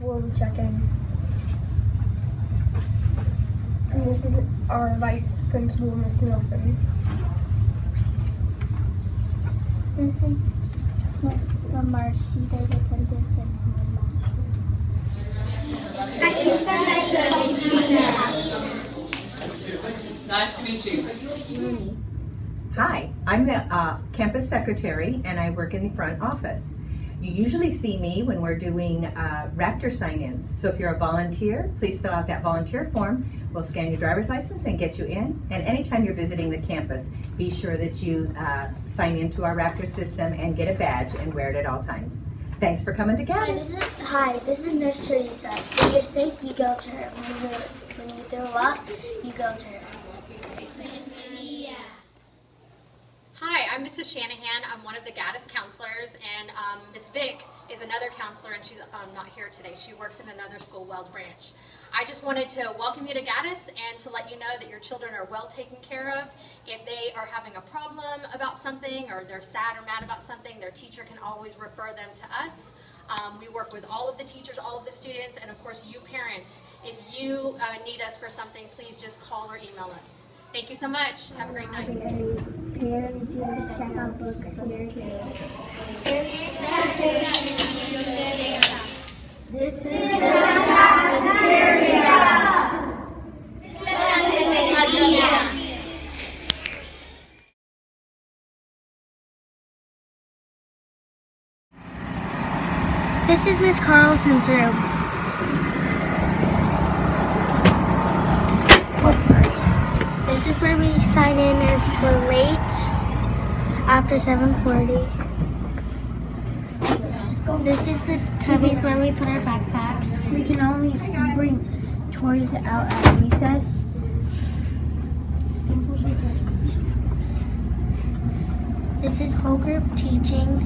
we'll check in. And this is our vice principal, Miss Nielsen. This is Miss Lamar. She does attendance and Nice to meet you. Hi, I'm the campus secretary and I work in the front office. You usually see me when we're doing Raptor sign-ins. So if you're a volunteer, please fill out that volunteer form. We'll scan your driver's license and get you in. And anytime you're visiting the campus, be sure that you sign into our Raptor system and get a badge and wear it at all times. Thanks for coming to Gaddis. Hi, this is Nurse Teresa. When you're sick, you go to her. When you throw up, you go to her. Hi, I'm Mrs. Shanahan. I'm one of the Gaddis counselors, and Miss Vick is another counselor, and she's not here today. She works in another school, Wells Branch. I just wanted to welcome you to Gaddis and to let you know that your children are well taken care of. If they are having a problem about something or they're sad or mad about something, their teacher can always refer them to us. We work with all of the teachers, all of the students, and of course you parents. If you need us for something, please just call or email us. Thank you so much. Have a great night. Parents, students, check out books here too. This is the cafeteria. This is Miss Carlson's room. Oh, sorry. This is where we sign in if we're late after 7:40. This is the cubbies where we put our backpacks. We can only bring toys out at recess. This is whole group teaching.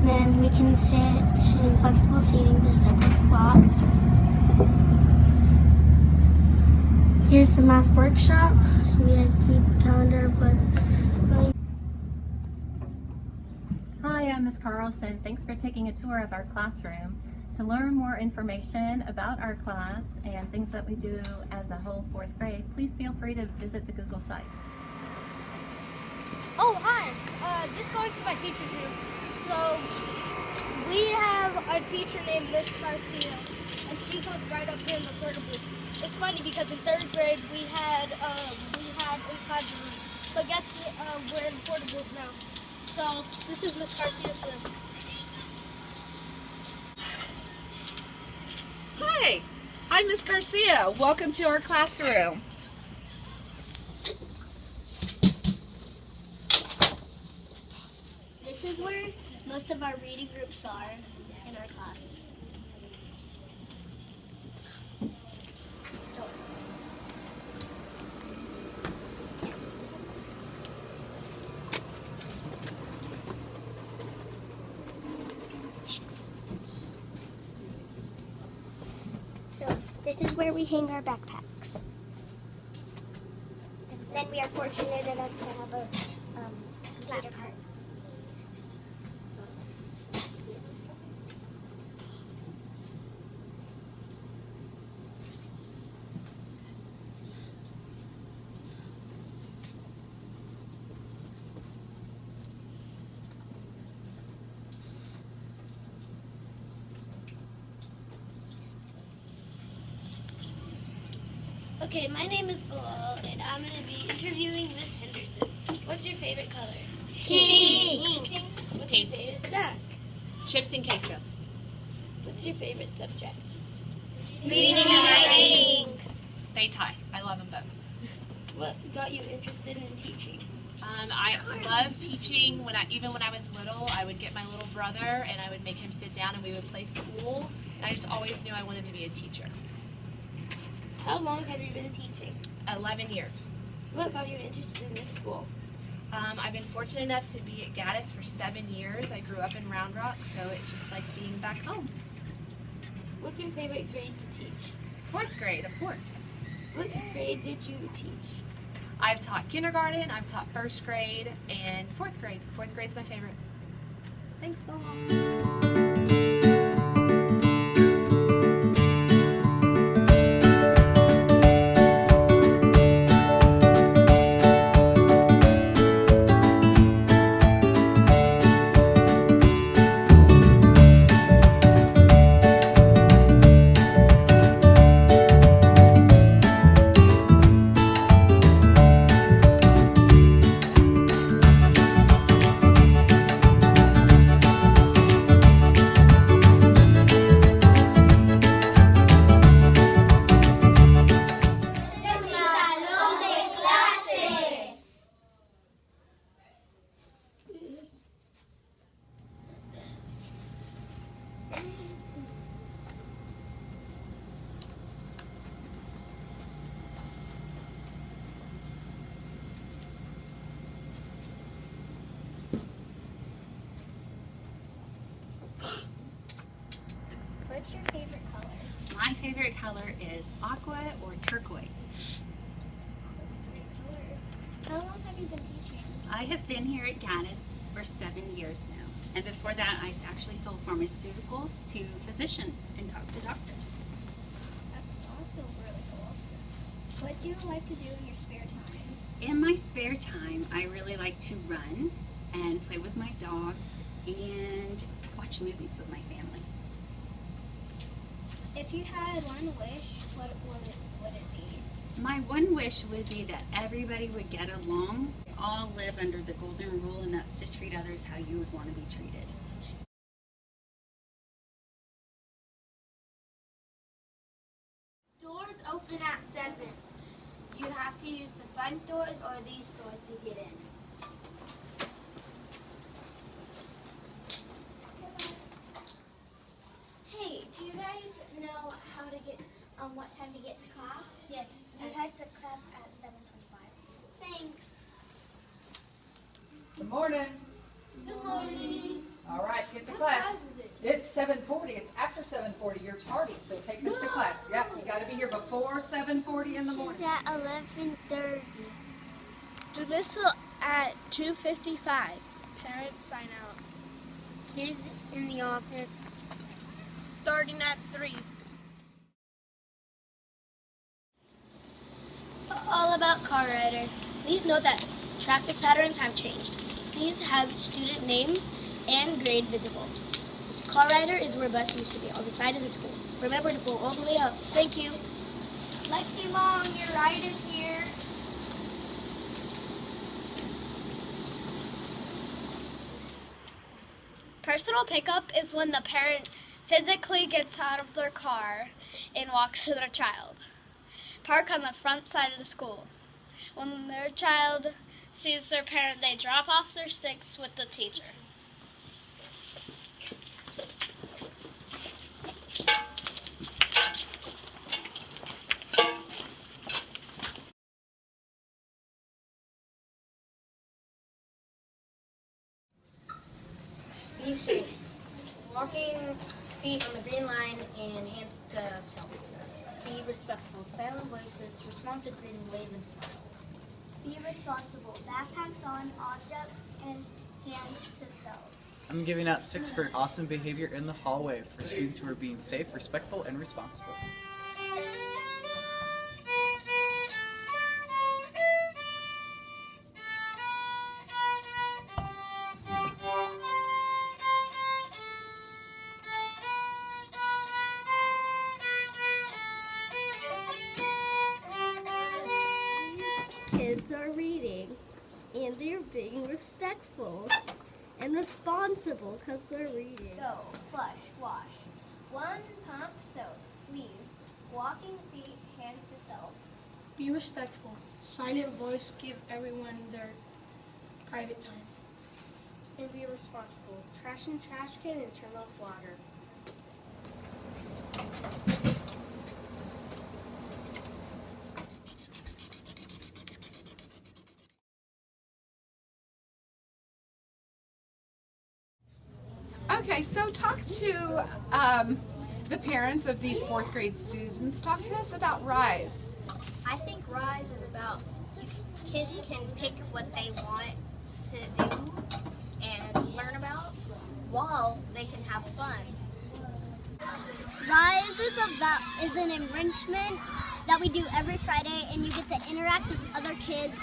Then we can sit in flexible seating, the several spots. Here's the math workshop. We keep calendar of what. Hi, I'm Ms. Carlson. Thanks for taking a tour of our classroom. To learn more information about our class and things that we do as a whole fourth grade, please feel free to visit the Google Sites. Oh, hi. Just going to my teacher's room. So, we have a teacher named Miss Garcia, and she goes right up here in the portable. It's funny because in third grade we had inside the room, but guess we're in portables now. So this is Miss Garcia's room. Hi, I'm Miss Garcia. Welcome to our classroom. This is where most of our reading groups are in our class. So this is where we hang our backpacks. And then we are fortunate enough to have a computer cart. Okay, my name is Bilal, and I'm going to be interviewing Miss Henderson. What's your favorite color? Pink. What's your favorite snack? Chips and queso. What's your favorite subject? Reading and writing. They tie. I love them both. What got you interested in teaching? I love teaching. Even when I was little, I would get my little brother and I would make him sit down and we would play school. And I just always knew I wanted to be a teacher. How long have you been teaching? 11 years. What got you interested in this school? I've been fortunate enough to be at Gaddis for 7 years. I grew up in Round Rock, so it's just like being back home. What's your favorite grade to teach? 4th grade, of course. What grade did you teach? I've taught kindergarten, I've taught 1st grade, and 4th grade. 4th grade's my favorite. Thanks so much. favorite color is aqua or turquoise. How long have you been teaching? I have been here at Gaddis for 7 years now. And before that, I actually sold pharmaceuticals to physicians and talked to doctors. That's also really cool. What do you like to do in your spare time? In my spare time, I really like to run and play with my dogs and watch movies with my family. If you had one wish, what would it be? My one wish would be that everybody would get along, all live under the golden rule, and that's to treat others how you would want to be treated. Doors open at 7. You have to use the front doors or these doors to get in. Hey, do you guys know how to get what time to get to class? Yes. I head to class at 7:25. Thanks. Good morning. Good morning. All right, get to class. It's 7:40. It's after 7:40. You're tardy, so take this to class. Yep, you got to be here before 7:40 in the morning. She's at 11:30. Dismissal at 2:55. Parents sign out. Kids in the office. Starting at 3. All about Car Rider. Please note that traffic patterns have changed. Please have student name and grade visible. Car Rider is where bus used to be, on the side of the school. Remember to pull all the way up. Thank you. Lexi Long, your ride is here. Personal pickup is when the parent physically gets out of their car and walks to their child. Park on the front side of the school. When their child sees their parent, they drop off their sticks with the teacher. Be safe. Walking feet on the green line and hands to self. Be respectful. Silent voices. Respond to greeting, wave, and smile. Be responsible. Backpacks on, objects, and hands to self. I'm giving out sticks for awesome behavior in the hallway for students who are being safe, respectful, and responsible. Kids are reading, and they're being respectful and responsible because they're reading. Go, flush, wash. 1 pump soap. Leave. Walking feet, hands to self. Be respectful. Silent voice, give everyone their private time. And be responsible. Trash in trash can and turn off water. Okay, so talk to the parents of these 4th grade students. Talk to us about RISE. I think RISE is about kids can pick what they want to do and learn about while they can have fun. RISE is an enrichment that we do every Friday, and you get to interact with other kids,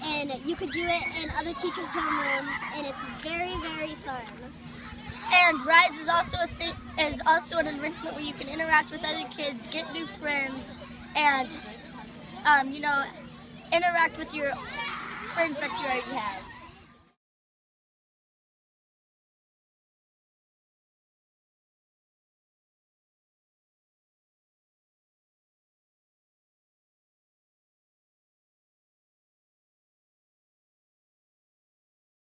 and you could do it in other teachers' homerooms, and it's very, very fun. And RISE is also an enrichment where you can interact with other kids, get new friends, and interact with your friends that you already have.